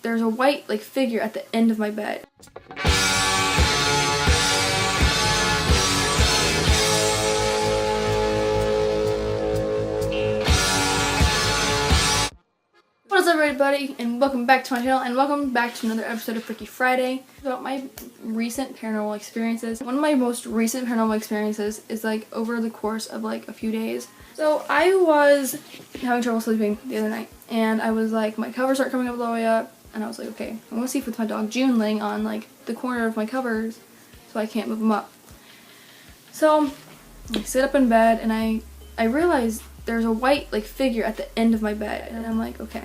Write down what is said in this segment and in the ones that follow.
There's a white figure at the end of my bed. What is up, everybody, and welcome back to my channel, and welcome back to another episode of Freaky Friday. About my recent paranormal experiences. One of my most recent paranormal experiences is over the course of a few days. So I was having trouble sleeping the other night, and I was my covers aren't coming up all the way up, and I was like, okay, I'm gonna sleep with my dog June laying on the corner of my covers so I can't move them up. So I sit up in bed and I realize there's a white figure at the end of my bed, and I'm like, okay,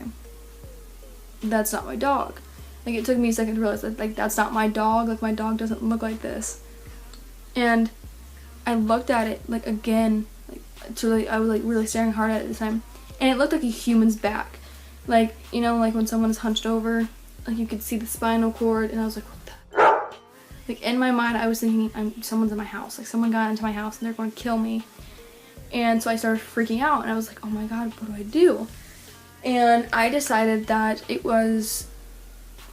that's not my dog. It took me a second to realize that that's not my dog. My dog doesn't look like this. And I looked at it again, I was really staring hard at it this time, and it looked like a human's back. You know, when someone is hunched over, you could see the spinal cord, and I was like, what the? In my mind, I was thinking, someone's in my house. Someone got into my house and they're going to kill me. And so I started freaking out, and I was like, oh my god, what do I do? And I decided that it was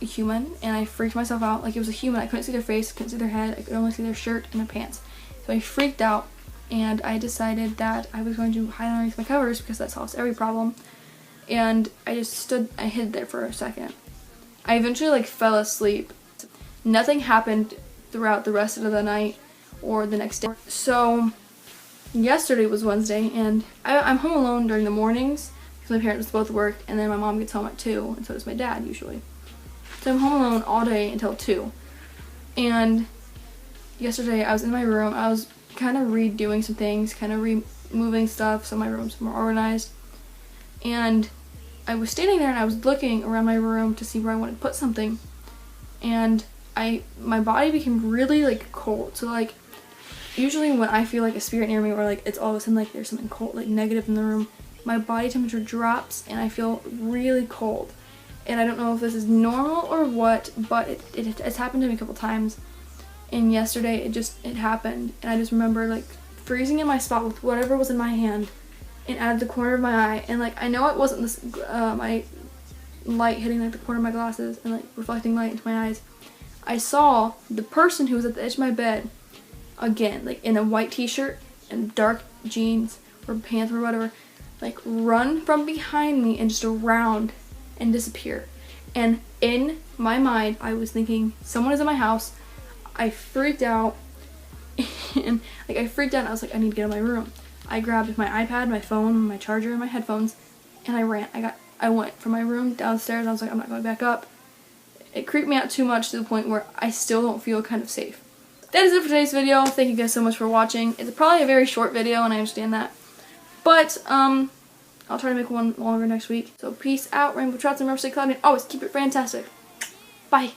a human, and I freaked myself out. It was a human. I couldn't see their face, couldn't see their head, I could only see their shirt and their pants. So I freaked out, and I decided that I was going to hide underneath my covers because that solves every problem. And I just I hid there for a second. I eventually fell asleep. Nothing happened throughout the rest of the night or the next day. So yesterday was Wednesday, and I'm home alone during the mornings because my parents both work, and then my mom gets home at 2, and so does my dad usually. So I'm home alone all day until 2. And yesterday I was in my room. I was kind of redoing some things, kind of removing stuff so my room's more organized. And I was standing there and I was looking around my room to see where I wanted to put something. And my body became really cold. So usually when I feel a spirit near me, or it's all of a sudden there's something cold, negative in the room, my body temperature drops and I feel really cold. And I don't know if this is normal or what, but it's happened to me a couple times. And yesterday it happened, and I just remember freezing in my spot with whatever was in my hand, and out of the corner of my eye, and I know it wasn't this my light hitting the corner of my glasses and reflecting light into my eyes. I saw the person who was at the edge of my bed again, in a white t-shirt and dark jeans or pants or whatever, run from behind me and just around and disappear. And in my mind, I was thinking, someone is in my house. I freaked out, and I freaked out, and I was like, I need to get out of my room. I grabbed my iPad, my phone, my charger, and my headphones, and I ran. I went from my room downstairs. I was like, I'm not going back up. It creeped me out too much to the point where I still don't feel kind of safe. That is it for today's video. Thank you guys so much for watching. It's probably a very short video, and I understand that. But, I'll try to make one longer next week. So peace out, rainbow trots, and remember to stay cloudy, and always keep it fantastic. Bye.